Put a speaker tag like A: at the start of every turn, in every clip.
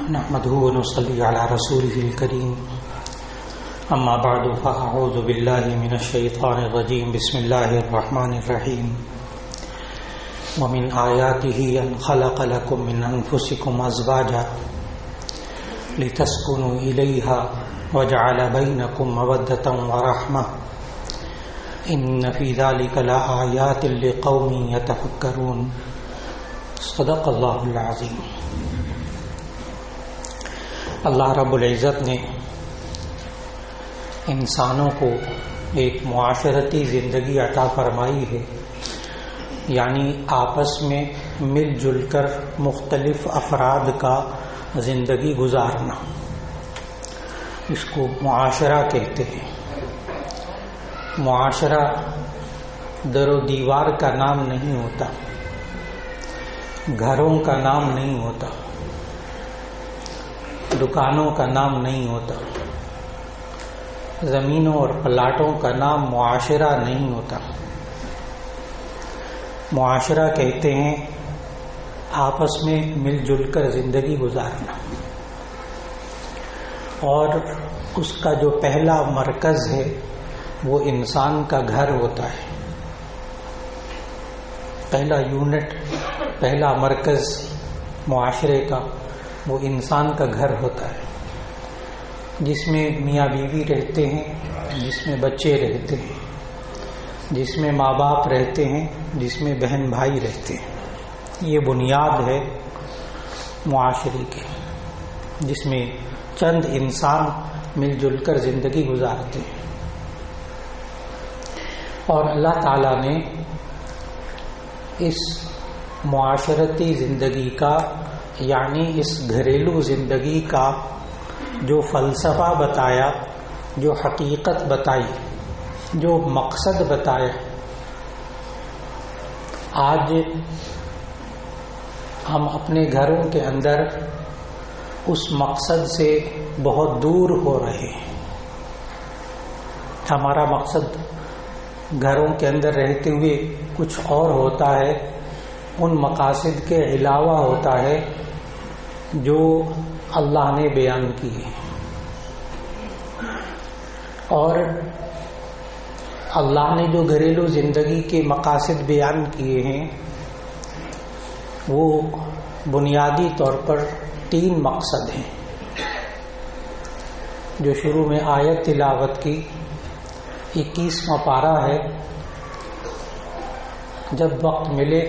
A: نحمده ونصلي على رسوله الكريم اما بعد فاعوذ بالله من الشيطان الرجيم بسم الله الرحمن الرحيم ومن آياته ان خلق لكم من انفسكم ازواجا لتسكنوا اليها وجعل بينكم مودة ورحمة ان في ذلك لآيات لقوم يتفكرون صدق اللہ العظیم۔ اللہ رب العزت نے انسانوں کو ایک معاشرتی زندگی عطا فرمائی ہے، یعنی آپس میں مل جل کر مختلف افراد کا زندگی گزارنا، اس کو معاشرہ کہتے ہیں۔ معاشرہ در و دیوار کا نام نہیں ہوتا، گھروں کا نام نہیں ہوتا، دکانوں کا نام نہیں ہوتا، زمینوں اور پلاٹوں کا نام معاشرہ نہیں ہوتا۔ معاشرہ کہتے ہیں آپس میں مل جل کر زندگی گزارنا، اور اس کا جو پہلا مرکز ہے وہ انسان کا گھر ہوتا ہے۔ پہلا یونٹ، پہلا مرکز معاشرے کا وہ انسان کا گھر ہوتا ہے، جس میں میاں بیوی رہتے ہیں، جس میں بچے رہتے ہیں، جس میں ماں باپ رہتے ہیں، جس میں بہن بھائی رہتے ہیں۔ یہ بنیاد ہے معاشرے کی، جس میں چند انسان مل جل کر زندگی گزارتے ہیں۔ اور اللہ تعالیٰ نے اس معاشرتی زندگی کا، یعنی اس گھریلو زندگی کا جو فلسفہ بتایا، جو حقیقت بتائی، جو مقصد بتایا، آج ہم اپنے گھروں کے اندر اس مقصد سے بہت دور ہو رہے ہیں۔ ہمارا مقصد گھروں کے اندر رہتے ہوئے کچھ اور ہوتا ہے، ان مقاصد کے علاوہ ہوتا ہے جو اللہ نے بیان کیے، اور اللہ نے جو گھریلو زندگی کے مقاصد بیان کیے ہیں وہ بنیادی طور پر 3 مقصد ہیں، جو شروع میں آیت تلاوت کی 21واں پارہ ہے۔ جب وقت ملے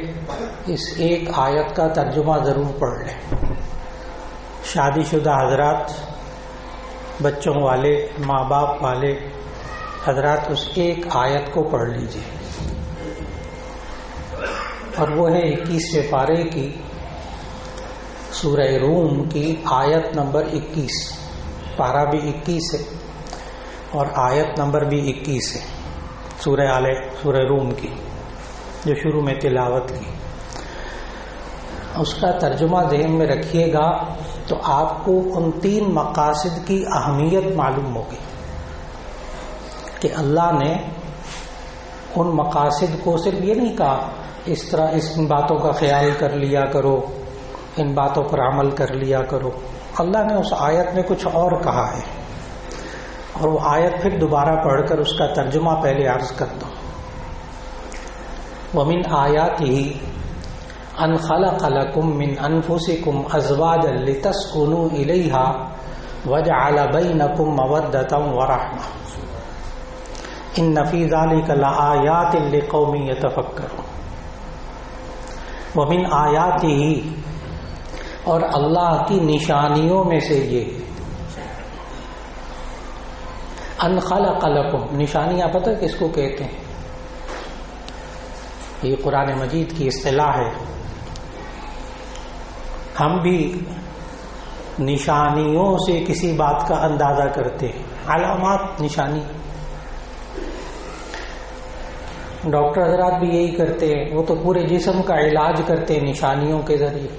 A: اس ایک آیت کا ترجمہ ضرور پڑھ لیں۔ شادی شدہ حضرات، بچوں والے، ماں باپ والے حضرات اس ایک آیت کو پڑھ لیجئے، اور وہ ہے 21ویں پارے کی سورہ روم کی آیت نمبر 21۔ پارہ بھی 21 ہے اور آیت نمبر بھی 21 ہے، سورہ روم کی جو شروع میں تلاوت کی۔ اس کا ترجمہ ذہن میں رکھیے گا تو آپ کو ان 3 مقاصد کی اہمیت معلوم ہوگی کہ اللہ نے ان مقاصد کو صرف یہ نہیں کہا اس طرح ان باتوں کا خیال کر لیا کرو، ان باتوں پر عمل کر لیا کرو۔ اللہ نے اس آیت میں کچھ اور کہا ہے، اور وہ آیت پھر دوبارہ پڑھ کر اس کا ترجمہ پہلے عرض کر دو۔ وَمِنْ آيَاتِهِ أَنْ خَلَقَ لَكُم مِّنْ أَنفُسِكُمْ أَزْوَاجًا لِتَسْكُنُوا إِلَيْهَا وَجَعَلَ بَيْنَكُم مَّوَدَّةً وَرَحْمَةً إِنَّ فِي ذَلِكَ لَآيَاتٍ لِقَوْمٍ يَتَفَكَّرُونَ۔ وَمِنْ آيَاتِهِ، اور اللہ کی نشانیوں میں سے یہ ان خلق لکم، نشانیاں پتہ کس کو کہتے ہیں؟ یہ قرآن مجید کی اصطلاح ہے۔ ہم بھی نشانیوں سے کسی بات کا اندازہ کرتے ہیں، علامات، نشانی۔ ڈاکٹر حضرات بھی یہی کرتے ہیں، وہ تو پورے جسم کا علاج کرتے ہیں نشانیوں کے ذریعے۔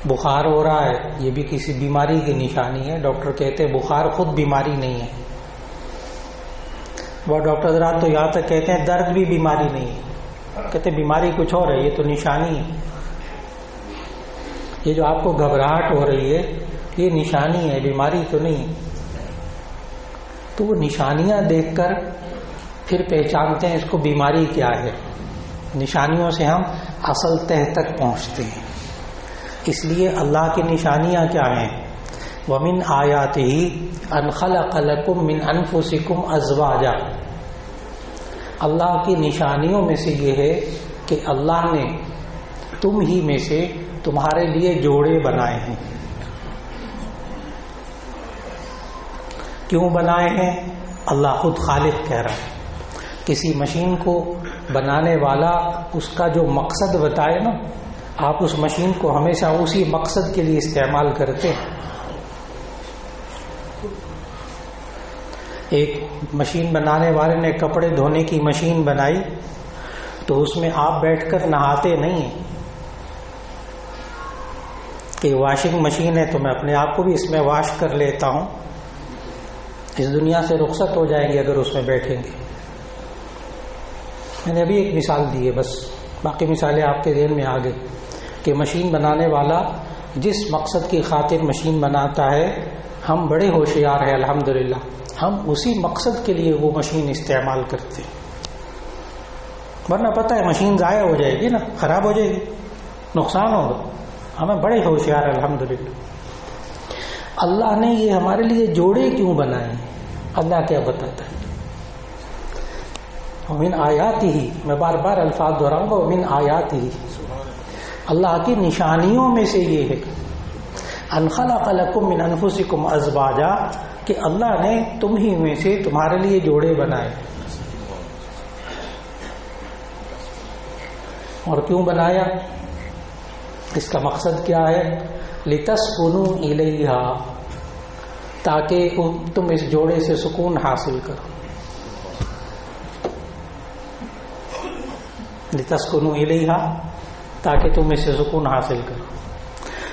A: بخار ہو رہا ہے، یہ بھی کسی بیماری کی نشانی ہے، ڈاکٹر کہتے ہیں بخار خود بیماری نہیں ہے۔ وہ ڈاکٹر حضرات تو یہاں تک کہتے ہیں درد بھی بیماری نہیں ہے، کہتے بیماری کچھ اور ہے، یہ تو نشانی ہے۔ یہ جو آپ کو گھبراہٹ ہو رہی ہے یہ نشانی ہے، بیماری تو نہیں۔ تو وہ نشانیاں دیکھ کر پھر پہچانتے ہیں اس کو بیماری کیا ہے۔ نشانیوں سے ہم اصل تہ تک پہنچتے ہیں۔ اس لیے اللہ کی نشانیاں کیا ہیں؟ وَمِنْ آیَاتِهِ أَنْ خَلَقَ لَكُم مِّنْ أَنفُسِكُمْ أَزْوَاجًا۔ اللہ کی نشانیوں میں سے یہ ہے کہ اللہ نے تم ہی میں سے تمہارے لیے جوڑے بنائے ہیں۔ کیوں بنائے ہیں؟ اللہ خود خالق کہہ رہا ہے۔ کسی مشین کو بنانے والا اس کا جو مقصد بتائے نا، آپ اس مشین کو ہمیشہ اسی مقصد کے لیے استعمال کرتے ہیں۔ ایک مشین بنانے والے نے کپڑے دھونے کی مشین بنائی تو اس میں آپ بیٹھ کر نہاتے نہیں ہیں کہ واشنگ مشین ہے تو میں اپنے آپ کو بھی اس میں واش کر لیتا ہوں۔ اس دنیا سے رخصت ہو جائیں گے اگر اس میں بیٹھیں گے۔ میں نے ابھی ایک مثال دی ہے، بس باقی مثالیں آپ کے ذہن میں آ گئی کہ مشین بنانے والا جس مقصد کی خاطر مشین بناتا ہے، ہم بڑے ہوشیار ہیں الحمدللہ، ہم اسی مقصد کے لیے وہ مشین استعمال کرتے ہیں۔ ورنہ پتہ ہے مشین ضائع ہو جائے گی نا، خراب ہو جائے گی، نقصان ہوگا۔ ہمیں بڑے ہوشیار ہیں الحمدللہ۔ اللہ نے یہ ہمارے لیے جوڑے کیوں بنائے ہیں؟ اللہ کیا بتاتا ہے؟ وَمِنْ آیَاتِهِ، میں بار بار الفاظ دہراؤں گا، وَمِنْ آیَاتِهِ، اللہ کی نشانیوں میں سے یہ ہے أَنْ خَلَقَ لَكُم مِّنْ أَنفُسِكُمْ أَزْوَاجًا، کہ اللہ نے تم ہی میں سے تمہارے لیے جوڑے بنائے۔ اور کیوں بنایا؟ اس کا مقصد کیا ہے؟ لِتَسْكُنُوا إِلَيْهَا، تاکہ تم اس جوڑے سے سکون حاصل کرو۔ لِتَسْكُنُوا إِلَيْهَا، تاکہ تم اس سے سکون حاصل کرو۔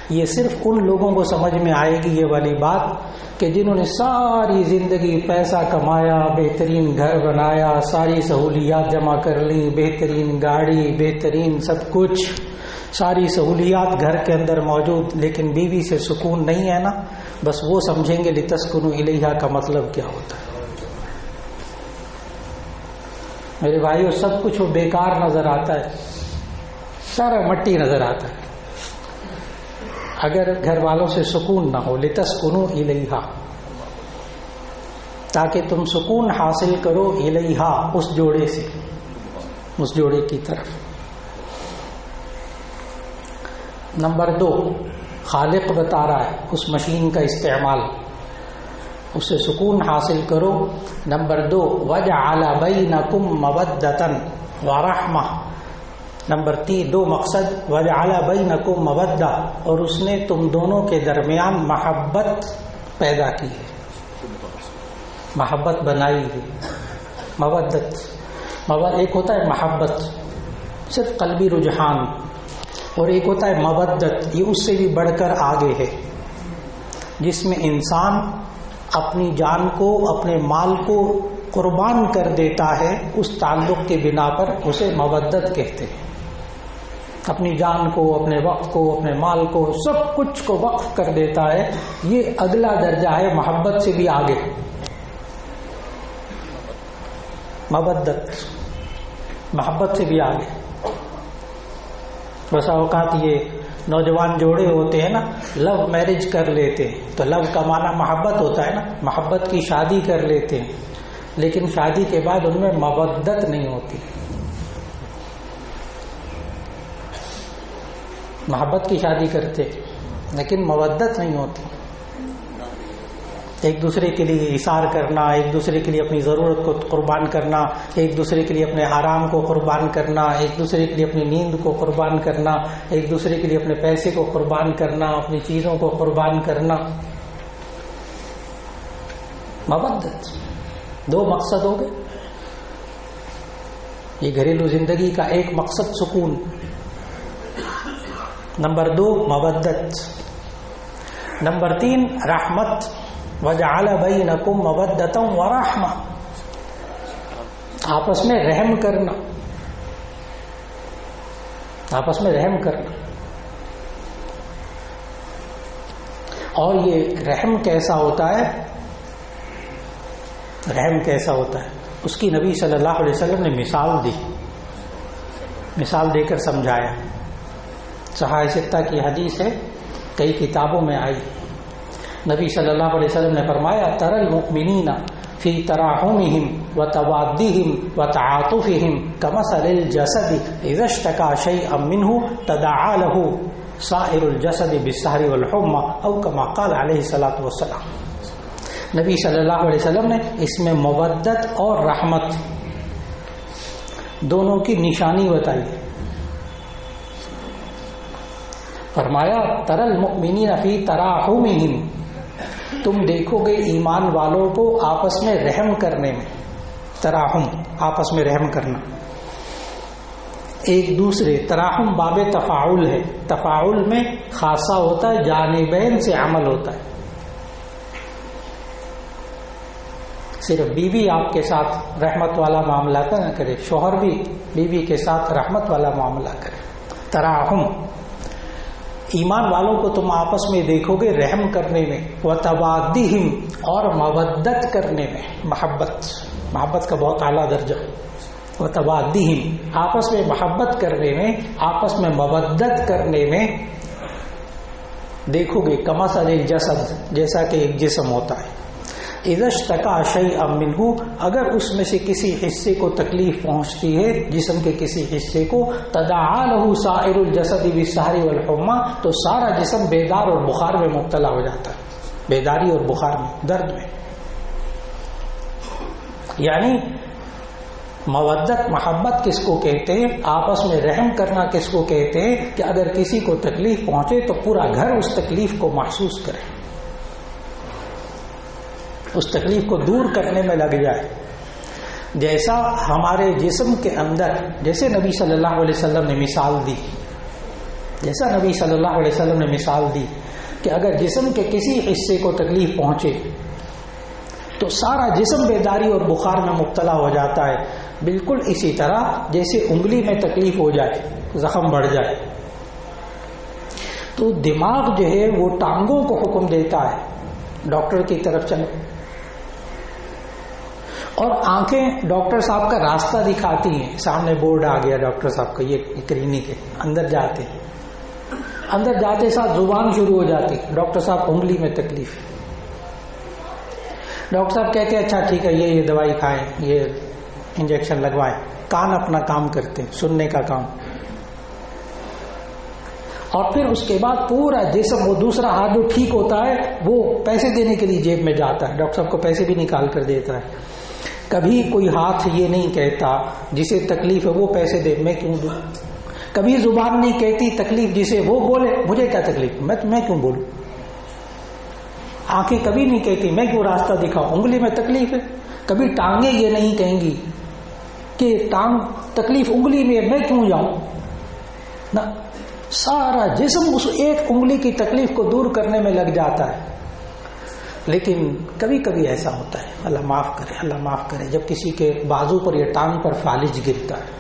A: یہ صرف ان لوگوں کو سمجھ میں آئے گی یہ والی بات کہ جنہوں نے ساری زندگی پیسہ کمایا، بہترین گھر بنایا، ساری سہولیات جمع کر لیں، بہترین گاڑی، بہترین سب کچھ، ساری سہولیات گھر کے اندر موجود، لیکن بیوی سے سکون نہیں ہے نا، بس وہ سمجھیں گے لِتَسْكُنُوا إِلَيْهَا کا مطلب کیا ہوتا ہے۔ میرے بھائیو، سب کچھ وہ بیکار نظر آتا ہے، سارا مٹی نظر آتا ہے اگر گھر والوں سے سکون نہ ہو۔ لِتَسْكُنُوا إِلَيْهَا، تاکہ تم سکون حاصل کرو، إِلَيْهَا، اس جوڑے سے، اس جوڑے کی طرف۔ نمبر 2، خالق بتا رہا ہے اس مشین کا استعمال، اس سے سکون حاصل کرو۔ نمبر 2، وَجَعَلَ بَيْنَكُمْ مَوَدَّةً وَرَحْمَةً۔ نمبر 3، 2 مقصد، وَجَعَلَ بَيْنَكُمْ مَوَدَّةً، اور اس نے تم دونوں کے درمیان محبت پیدا کی ہے، محبت بنائی ہے۔ مودت، ایک ہوتا ہے محبت صرف قلبی رجحان، اور ایک ہوتا ہے مودت، یہ اس سے بھی بڑھ کر آگے ہے، جس میں انسان اپنی جان کو، اپنے مال کو قربان کر دیتا ہے اس تعلق کے بنا پر، اسے مودت کہتے ہیں۔ اپنی جان کو، اپنے وقت کو، اپنے مال کو، سب کچھ کو وقف کر دیتا ہے، یہ اگلا درجہ ہے محبت سے بھی آگے، مودت، محبت سے بھی آگے۔ بسا اوقات یہ نوجوان جوڑے ہوتے ہیں نا، لو میرج کر لیتے ہیں، تو لو کا معنی محبت ہوتا ہے نا، محبت کی شادی کر لیتے ہیں، لیکن شادی کے بعد ان میں مودت نہیں ہوتی۔ محبت کی شادی کرتے لیکن مودت نہیں ہوتی، ایک دوسرے کے لیے اثار کرنا، ایک دوسرے کے لیے اپنی ضرورت کو قربان کرنا، ایک دوسرے کے لیے اپنے آرام کو قربان کرنا، ایک دوسرے کے لیے اپنی نیند کو قربان کرنا، ایک دوسرے کے لیے اپنے پیسے کو قربان کرنا، اپنی چیزوں کو قربان کرنا، مودت۔ 2 مقصد ہو گئے۔ یہ گھریلو زندگی کا ایک مقصد سکون، نمبر 2 مودت، نمبر 3 رحمت، وَجَعَلَ بَيْنَكُمْ مَوَدَّةً وَرَحْمَةً، آپس میں رحم کرنا، آپس میں رحم کرنا۔ اور یہ رحم کیسا ہوتا ہے، رحم کیسا ہوتا ہے، اس کی نبی صلی اللہ علیہ وسلم نے مثال دی، مثال دے کر سمجھایا۔ صحاح ستہ کی حدیث ہے، کئی کتابوں میں آئی۔ نبی صلی اللہ علیہ وسلم نے فرمایا تر المؤمنین فی تراحمہم وتوادہم وتعاطفہم کمثل الجسد اذا اشتکا شیئا منہ تداعی لہ سائر الجسد بالسہر والحمى او کما قال علیہ الصلوۃ والسلام۔ نبی صلی اللہ علیہ وسلم نے اس میں مودت اور رحمت دونوں کی نشانی بتائی۔ فرمایا تر المؤمنین فی تراحمہم، تم دیکھو گے ایمان والوں کو آپس میں رحم کرنے میں، تراحم آپس میں رحم کرنا ایک دوسرے، تراحم باب تفاعل ہے، تفاعل میں خاصہ ہوتا ہے، جانبین سے عمل ہوتا ہے۔ صرف بیوی آپ کے ساتھ رحمت والا معاملہ نہ کرے، شوہر بھی بیوی کے ساتھ رحمت والا معاملہ کرے۔ تراحم، ایمان والوں کو تم آپس میں دیکھو گے رحم کرنے میں، وتوادہم اور مودت کرنے میں، محبت کا بہت اعلیٰ درجہ، وتوادہم آپس میں محبت کرنے میں، آپس میں مودت کرنے میں دیکھو گے، کمثل الجسد جیسا کہ ایک جسم ہوتا ہے، اذا اشتکا شیئا منہ اگر اس میں سے کسی حصے کو تکلیف پہنچتی ہے، جسم کے کسی حصے کو، تداعی لہ سائر الجسد بالسہر والحمى تو سارا جسم بیدار اور بخار میں مبتلا ہو جاتا ہے، بیداری اور بخار میں، درد میں۔ یعنی مودت محبت کس کو کہتے ہیں، آپس میں رحم کرنا کس کو کہتے ہیں، کہ اگر کسی کو تکلیف پہنچے تو پورا گھر اس تکلیف کو محسوس کرے، اس تکلیف کو دور کرنے میں لگ جائے۔ جیسا ہمارے جسم کے اندر، جیسے نبی صلی اللہ علیہ وسلم نے مثال دی، جیسا نبی صلی اللہ علیہ وسلم نے مثال دی کہ اگر جسم کے کسی حصے کو تکلیف پہنچے تو سارا جسم بیداری اور بخار میں مبتلا ہو جاتا ہے، بالکل اسی طرح جیسے انگلی میں تکلیف ہو جائے، زخم بڑھ جائے، تو دماغ جو ہے وہ ٹانگوں کو حکم دیتا ہے ڈاکٹر کی طرف چلو، اور آنکھیں ڈاکٹر صاحب کا راستہ دکھاتی ہیں، سامنے بورڈ آ گیا ڈاکٹر صاحب کا، یہ کلینک ہے، اندر جاتے ہیں، اندر جاتے ساتھ زبان شروع ہو جاتی، ڈاکٹر صاحب انگلی میں تکلیف ہے، ڈاکٹر صاحب کہتے ہیں اچھا ٹھیک ہے یہ دوائی کھائیں، یہ انجیکشن لگوائیں، کان اپنا کام کرتے ہیں، سننے کا کام، اور پھر اس کے بعد پورا جسم، وہ دوسرا ہاتھ جو ٹھیک ہوتا ہے وہ پیسے دینے کے لیے جیب میں جاتا ہے، ڈاکٹر صاحب کو پیسے بھی نکال کر دیتا ہے۔ کبھی کوئی ہاتھ یہ نہیں کہتا جسے تکلیف ہے وہ پیسے دے، میں کیوں دوں؟ کبھی زبان نہیں کہتی تکلیف جسے وہ بولے مجھے کیا تکلیف، میں کیوں بولوں؟ آنکھیں کبھی نہیں کہتی میں کیوں راستہ دکھاؤں، انگلی میں تکلیف ہے۔ کبھی ٹانگیں یہ نہیں کہیں گی کہ ٹانگ تکلیف انگلی میں، میں کیوں جاؤں، نہ، سارا جسم اس ایک انگلی کی تکلیف کو دور کرنے میں لگ جاتا ہے۔ لیکن کبھی کبھی ایسا ہوتا ہے، اللہ معاف کرے، اللہ معاف کرے، جب کسی کے بازو پر یا ٹانگ پر فالج گرتا ہے،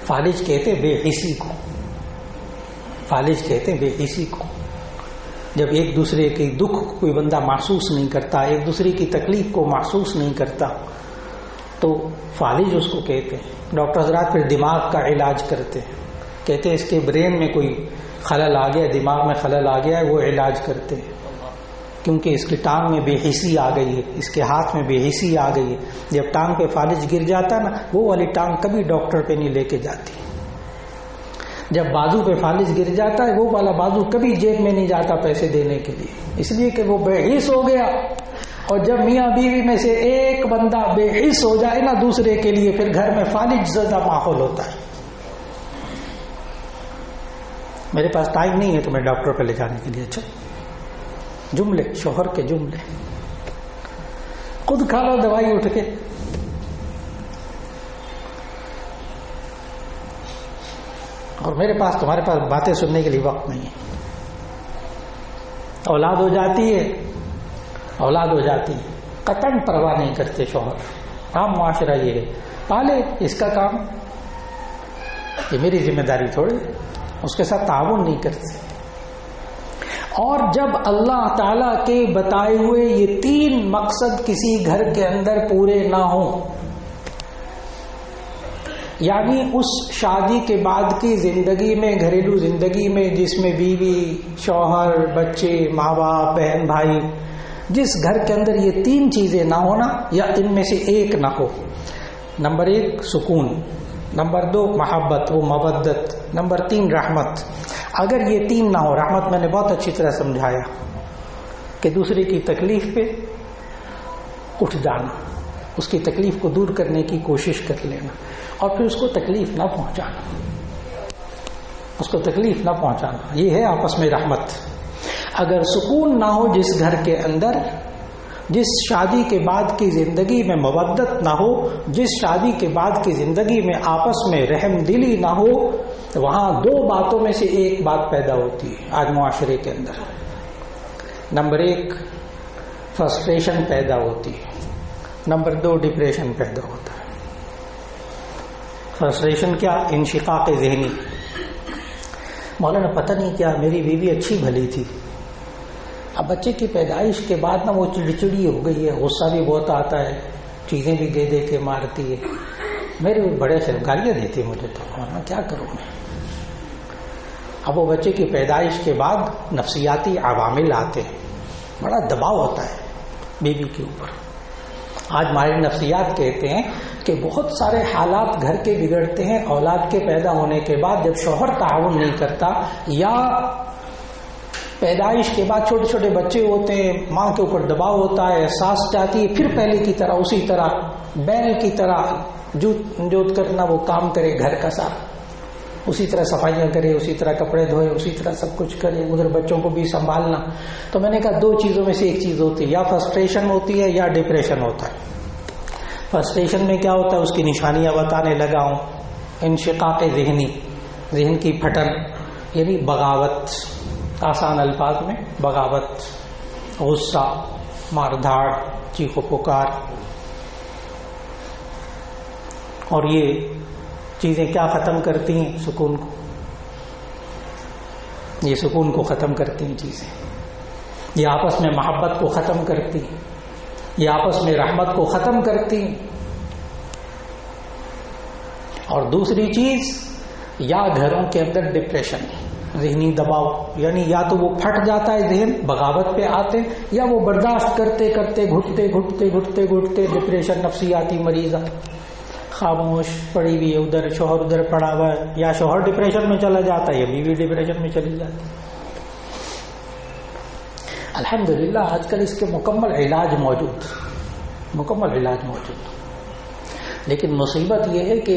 A: فالج کہتے بے حسی کو، فالج کہتے بے حسی کو، جب ایک دوسرے کے دکھ کو کوئی بندہ محسوس نہیں کرتا، ایک دوسرے کی تکلیف کو محسوس نہیں کرتا تو فالج اس کو کہتے ہیں۔ ڈاکٹر حضرات پھر دماغ کا علاج کرتے ہیں، کہتے ہیں اس کے برین میں کوئی خلل آ گیا، دماغ میں خلل آ گیا ہے، وہ علاج کرتے ہیں، کیونکہ اس کی ٹانگ میں بے حسی آ گئی ہے، اس کے ہاتھ میں بے حسی آ گئی ہے۔ جب ٹانگ پہ فالج گر جاتا ہے نا، وہ والی ٹانگ کبھی ڈاکٹر پہ نہیں لے کے جاتی۔ جب بازو پہ فالج گر جاتا ہے، وہ والا بازو کبھی جیب میں نہیں جاتا پیسے دینے کے لیے، اس لیے کہ وہ بے حس ہو گیا۔ اور جب میاں بیوی میں سے ایک بندہ بے حس ہو جائے نا دوسرے کے لیے، پھر گھر میں فالج زدہ ماحول ہوتا ہے۔ میرے پاس ٹائم نہیں ہے تمہیں ڈاکٹر پہ لے جانے کے لیے، اچھا جملے، شوہر کے جملے، خود کھا لو دوائی اٹھ کے۔ اور میرے پاس تمہارے پاس باتیں سننے کے لیے وقت نہیں ہے۔ اولاد ہو جاتی ہے، اولاد ہو جاتی ہے، قطعاً پرواہ نہیں کرتے شوہر، عام معاشرہ یہ ہے، پالے اس کا کام، یہ میری ذمہ داری تھوڑی، اس کے ساتھ تعاون نہیں کرتے۔ اور جب اللہ تعالی کے بتائے ہوئے یہ 3 مقصد کسی گھر کے اندر پورے نہ ہوں، یعنی اس شادی کے بعد کی زندگی میں، گھریلو زندگی میں، جس میں بیوی، شوہر، بچے، ماں باپ، بہن بھائی، جس گھر کے اندر یہ 3 چیزیں نہ ہونا یا ان میں سے ایک نہ ہو، نمبر 1 سکون، نمبر 2 محبت و مودت، نمبر 3 رحمت. اگر یہ 3 نہ ہو، رحمت میں نے بہت اچھی طرح سمجھایا کہ دوسرے کی تکلیف پہ اٹھ جانا، اس کی تکلیف کو دور کرنے کی کوشش کر لینا، اور پھر اس کو تکلیف نہ پہنچانا، اس کو تکلیف نہ پہنچانا، یہ ہے آپس میں رحمت. اگر سکون نہ ہو جس گھر کے اندر، جس شادی کے بعد کی زندگی میں مودت نہ ہو، جس شادی کے بعد کی زندگی میں آپس میں رحم دلی نہ ہو، تو وہاں 2 باتوں میں سے ایک بات پیدا ہوتی ہے آج معاشرے کے اندر. نمبر 1 فرسٹریشن پیدا ہوتی ہے، نمبر 2 ڈپریشن پیدا ہوتا ہے. فرسٹریشن کیا؟ انشقاق ذہنی. مولانا پتہ نہیں کیا میری بیوی اچھی بھلی تھی، اب بچے کی پیدائش کے بعد نا وہ چڑچڑی ہو گئی ہے، غصہ بھی بہت آتا ہے، چیزیں بھی دے دے کے مارتی ہے، میرے بڑے سے گالیاں دیتی ہے مجھے، تو مولانا کیا کروں میں. اب وہ بچے کی پیدائش کے بعد نفسیاتی عوامل آتے ہیں، بڑا دباؤ ہوتا ہے بیوی کے اوپر. آج ماہر نفسیات کہتے ہیں کہ بہت سارے حالات گھر کے بگڑتے ہیں اولاد کے پیدا ہونے کے بعد، جب شوہر تعاون نہیں کرتا، یا پیدائش کے بعد چھوٹے چھوٹے بچے ہوتے ہیں، ماں کے اوپر دباؤ ہوتا ہے، احساس چاہتی ہے پھر پہلے کی طرح، اسی طرح بیل کی طرح جوت کرنا، وہ کام کرے گھر کا سارا، اسی طرح صفائیاں کرے، اسی طرح کپڑے دھوئے، اسی طرح سب کچھ کرے، ادھر بچوں کو بھی سنبھالنا. تو میں نے کہا 2 چیزوں میں سے ایک چیز ہوتی ہے، یا فرسٹریشن ہوتی ہے یا ڈپریشن ہوتا ہے. فرسٹریشن میں کیا ہوتا ہے، اس کی نشانیاں بتانے لگا ہوں. انشقاق ذہنی، ذہن کی پھٹن، یعنی بغاوت، آسان الفاظ میں بغاوت، غصہ، مار دھاڑ، چیخ و پکار. اور یہ چیزیں کیا ختم کرتی ہیں؟ سکون کو. یہ سکون کو ختم کرتی ہیں چیزیں، یہ آپس میں محبت کو ختم کرتی ہیں، یہ آپس میں رحمت کو ختم کرتی ہیں. اور دوسری چیز، یا گھروں کے اندر ڈپریشن، ذہنی دباؤ، یعنی یا تو وہ پھٹ جاتا ہے ذہن، بغاوت پہ آتے، یا وہ برداشت کرتے کرتے گھٹتے گھٹتے گھٹتے گھٹتے ڈپریشن، نفسیاتی مریضہ، خاموش پڑی ہوئی ہے، ادھر شوہر ادھر پڑا ہوا ہے، یا شوہر ڈپریشن میں چلا جاتا ہے یا بیوی ڈپریشن میں چلی جاتی ہے. الحمدللہ آج کل اس کے مکمل علاج موجود، لیکن مصیبت یہ ہے کہ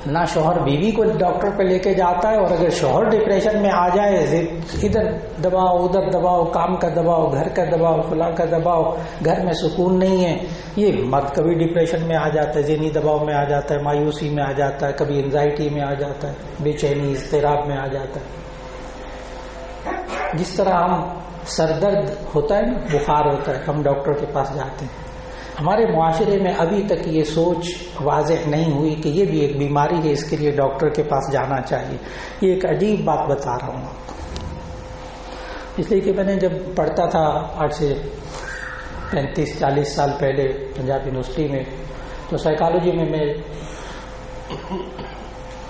A: نہ شوہر بیوی کو ڈاکٹر پہ لے کے جاتا ہے، اور اگر شوہر ڈپریشن میں آ جائے، ادھر دباؤ ادھر دباؤ، کام کا دباؤ، گھر کا دباؤ، فلاں کا دباؤ، گھر میں سکون نہیں ہے. یہ مرد کبھی ڈپریشن میں آ جاتا ہے، ذہنی دباؤ میں آ جاتا ہے، مایوسی میں آ جاتا ہے، کبھی انزائٹی میں آ جاتا ہے، بے چینی اضطراب میں آ جاتا ہے. جس طرح ہم سر درد ہوتا ہے نا، بخار ہوتا ہے، ہم ڈاکٹر کے پاس جاتے ہیں. ہمارے معاشرے میں ابھی تک یہ سوچ واضح نہیں ہوئی کہ یہ بھی ایک بیماری ہے، اس کے لیے ڈاکٹر کے پاس جانا چاہیے. یہ ایک عجیب بات بتا رہا ہوں آپ کو، اس لیے کہ میں نے جب پڑھتا تھا آج سے 35-40 سال پہلے پنجاب یونیورسٹی میں، تو سائیکالوجی میں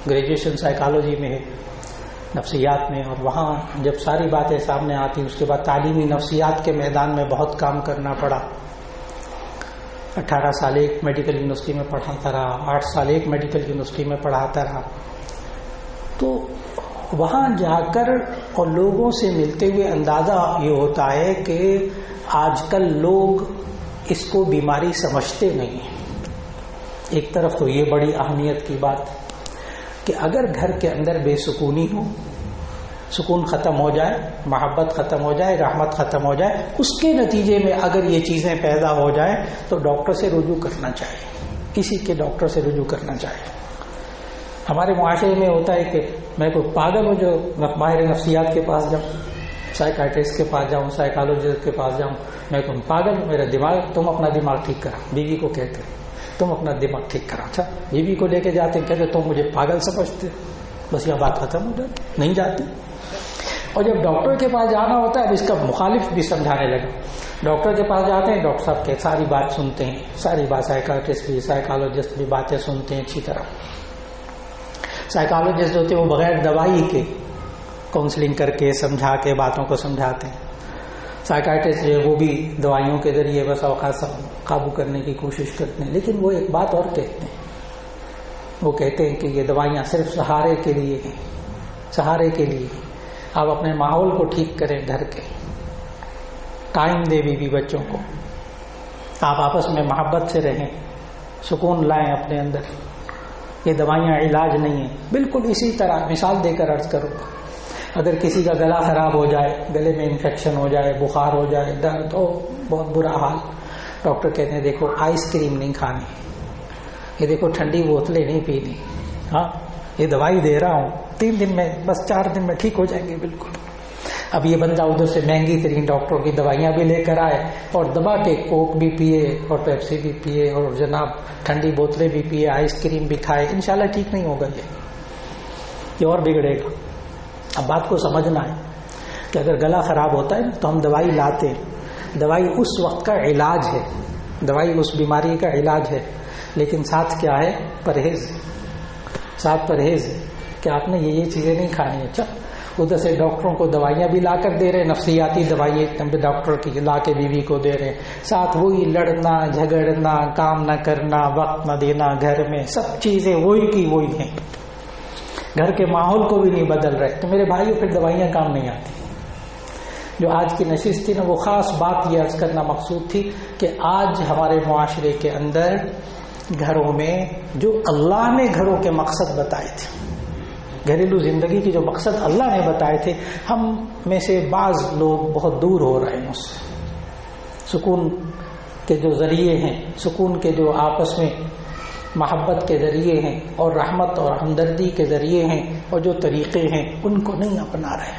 A: گریجویشن سائیکالوجی میں ہے، نفسیات میں، اور وہاں جب ساری باتیں سامنے آتی، اس کے بعد تعلیمی نفسیات کے میدان میں بہت کام کرنا پڑا. 18 سال ایک میڈیکل یونیورسٹی میں پڑھاتا رہا، 8 سال ایک میڈیکل یونیورسٹی میں پڑھاتا رہا. تو وہاں جا کر اور لوگوں سے ملتے ہوئے اندازہ یہ ہوتا ہے کہ آج کل لوگ اس کو بیماری سمجھتے نہیں ہیں. ایک طرف تو یہ بڑی اہمیت کی بات کہ اگر گھر کے اندر بے سکونی ہو، سکون ختم ہو جائے، محبت ختم ہو جائے، رحمت ختم ہو جائے، اس کے نتیجے میں اگر یہ چیزیں پیدا ہو جائیں تو ڈاکٹر سے رجوع کرنا چاہیے، کسی کے ڈاکٹر سے رجوع کرنا چاہیے. ہمارے معاشرے میں ہوتا ہے کہ میں کوئی پاگل ہوں جو ماہر نفسیات کے پاس جاؤں، سائیکائٹرسٹ کے پاس جاؤں، سائیکالوجسٹ کے پاس جاؤں، میں تم پاگل ہوں، میرا دماغ، تم اپنا دماغ ٹھیک کرا. بیوی کو کہتے ہیں تم اپنا دماغ ٹھیک کرا. اچھا بیوی کو لے کے جاتے ہیں، کہتے تم مجھے پاگل سمجھتے، بس یہ بات ختم ہو جاتی، نہیں جاتی. اور جب ڈاکٹر کے پاس جانا ہوتا ہے اب اس کا مخالف بھی سمجھانے لگا. ڈاکٹر کے پاس جاتے ہیں, ڈاکٹر صاحب کے ساری بات سنتے ہیں, ساری بات سائیکاٹرسٹ بھی سائیکالوجسٹ بھی باتیں سنتے ہیں اچھی طرح. سائیکالوجسٹ ہوتے ہیں وہ بغیر دوائی کے کاؤنسلنگ کر کے سمجھا کے باتوں کو سمجھاتے ہیں. سائیکاٹرسٹ جو ہے وہ بھی دوائیوں کے ذریعے بس اوقات قابو کرنے کی کوشش کرتے ہیں. لیکن وہ ایک بات اور کہتے ہیں, وہ کہتے ہیں کہ یہ دوائیاں صرف سہارے کے لیے ہیں, سہارے کے لیے. آپ اپنے ماحول کو ٹھیک کریں, گھر کے ٹائم دے بیوی بچوں کو, آپ آپس میں محبت سے رہیں, سکون لائیں اپنے اندر. یہ دوائیاں علاج نہیں ہیں. بالکل اسی طرح مثال دے کر عرض کروں گا, اگر کسی کا گلا خراب ہو جائے, گلے میں انفیکشن ہو جائے, بخار ہو جائے, درد ہو, بہت برا حال, ڈاکٹر کہتے ہیں دیکھو آئس کریم نہیں کھانی, یہ دیکھو ٹھنڈی بوتلیں نہیں پینی, ہاں یہ دوائی دے رہا ہوں 3 دن میں, بس 4 دن میں ٹھیک ہو جائیں گے بالکل. اب یہ بندہ ادھر سے مہنگی ترین ڈاکٹر کی دوائیاں بھی لے کر آئے اور دبا کے کوک بھی پیے اور پیپسی بھی پیے اور جناب ٹھنڈی بوتلیں بھی پیے, آئس کریم بھی کھائے. انشاءاللہ ٹھیک نہیں ہوگا, یہ اور بگڑے گا. اب بات کو سمجھنا ہے کہ اگر گلا خراب ہوتا ہے تو ہم دوائی لاتے ہیں. دوائی اس وقت کا علاج ہے, دوائی اس بیماری کا علاج ہے, لیکن ساتھ کیا ہے؟ پرہیز. ساتھ پرہیز ہے کہ آپ نے یہ چیزیں نہیں کھانی. اچھا ادھر سے ڈاکٹروں کو دوائیاں بھی لا کر دے رہے, نفسیاتی دوائیاں ڈاکٹر کی لا کے بیوی کو دے رہے, ساتھ وہی لڑنا جھگڑنا, کام نہ کرنا, وقت نہ دینا, گھر میں سب چیزیں وہی کی وہی ہیں, گھر کے ماحول کو بھی نہیں بدل رہے. تو میرے بھائیو پھر دوائیاں کام نہیں آتی. جو آج کی نشست تھی نا, وہ خاص بات یہ عرض کرنا مقصود تھی کہ آج ہمارے معاشرے کے اندر گھروں میں جو اللہ نے گھروں کے مقصد بتائے تھے, گھریلو زندگی کی جو مقصد اللہ نے بتائے تھے, ہم میں سے بعض لوگ بہت دور ہو رہے ہیں اس سے. سکون کے جو ذریعے ہیں, سکون کے جو آپس میں محبت کے ذریعے ہیں اور رحمت اور ہمدردی کے ذریعے ہیں اور جو طریقے ہیں ان کو نہیں اپنا رہے,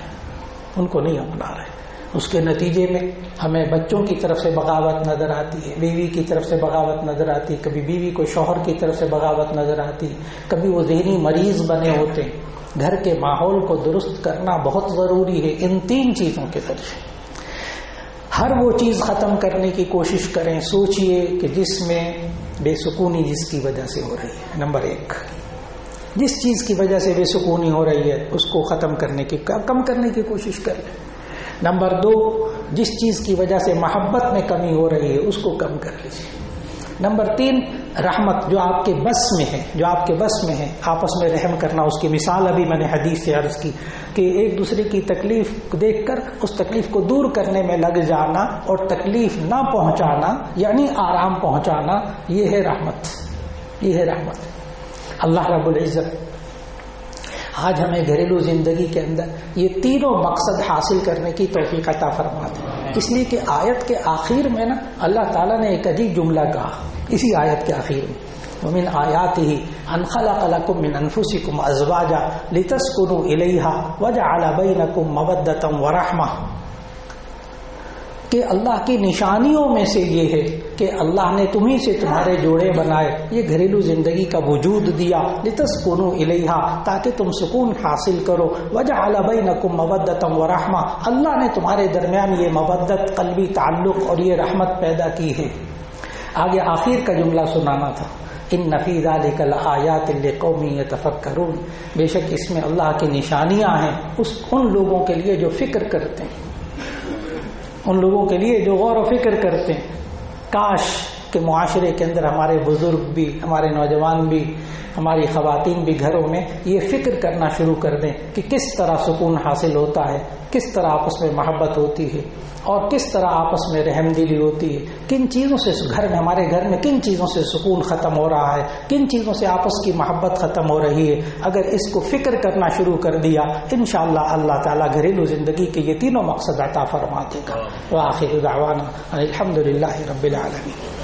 A: ان کو نہیں اپنا رہے. اس کے نتیجے میں ہمیں بچوں کی طرف سے بغاوت نظر آتی ہے, بیوی کی طرف سے بغاوت نظر آتی ہے, کبھی بیوی کو شوہر کی طرف سے بغاوت نظر آتی, کبھی وہ ذہنی مریض بنے ہوتے ہیں. گھر کے ماحول کو درست کرنا بہت ضروری ہے. ان 3 چیزوں کے ذریعے ہر وہ چیز ختم کرنے کی کوشش کریں. سوچئے کہ جس میں بے سکونی جس کی وجہ سے ہو رہی ہے, نمبر 1, جس چیز کی وجہ سے بے سکونی ہو رہی ہے اس کو ختم کرنے کی, کم کرنے کی کوشش کریں. نمبر 2, جس چیز کی وجہ سے محبت میں کمی ہو رہی ہے اس کو کم کر لیجیے. نمبر 3, رحمت, جو آپ کے بس میں ہے, جو آپ کے بس میں ہے, آپس میں رحم کرنا. اس کی مثال ابھی میں نے حدیث سے عرض کی کہ ایک دوسرے کی تکلیف دیکھ کر اس تکلیف کو دور کرنے میں لگ جانا اور تکلیف نہ پہنچانا یعنی آرام پہنچانا, یہ ہے رحمت, یہ ہے رحمت. اللہ رب العزت آج ہمیں گھریلو زندگی کے اندر یہ تینوں مقصد حاصل کرنے کی توفیق عطا فرماتے ہیں. اس لیے کہ آیت کے آخر میں نا اللہ تعالیٰ نے ایک عجیب جملہ کہا اسی آیت کے آخر میں, وَمِنْ آيَاتِهِ أَنْ خَلَقَ لَكُم مِّنْ أَنفُسِكُمْ أَزْوَاجًا لِتَسْكُنُوا إِلَيْهَا وَجَعَلَ بَيْنَكُم مَّوَدَّةً وَرَحْمَةً. کہ اللہ کی نشانیوں میں سے یہ ہے کہ اللہ نے تمہیں سے تمہارے جوڑے بنائے, یہ گھریلو زندگی کا وجود دیا, لتسکنوا الیہا, تاکہ تم سکون حاصل کرو, وجعل بینکم مودۃ ورحمہ, اللہ نے تمہارے درمیان یہ مودت, قلبی تعلق اور یہ رحمت پیدا کی ہے. آگے آخر کا جملہ سنانا تھا, ان فی ذلک لآیات لقوم یتفکرون, بے شک اس میں اللہ کی نشانیاں ہیں ان لوگوں کے لیے جو فکر کرتے ہیں, ان لوگوں کے لیے جو غور و فکر کرتے ہیں. کاش کہ معاشرے کے اندر ہمارے بزرگ بھی, ہمارے نوجوان بھی, ہماری خواتین بھی گھروں میں یہ فکر کرنا شروع کر دیں کہ کس طرح سکون حاصل ہوتا ہے, کس طرح آپس میں محبت ہوتی ہے اور کس طرح آپس میں رحم دلی ہوتی ہے, کن چیزوں سے گھر میں, ہمارے گھر میں کن چیزوں سے سکون ختم ہو رہا ہے, کن چیزوں سے آپس کی محبت ختم ہو رہی ہے. اگر اس کو فکر کرنا شروع کر دیا انشاءاللہ اللہ تعالیٰ گھریلو زندگی کے یہ تینوں مقصد عطا فرما دے گا. وآخر دعوانا الحمدللہ رب العالمین.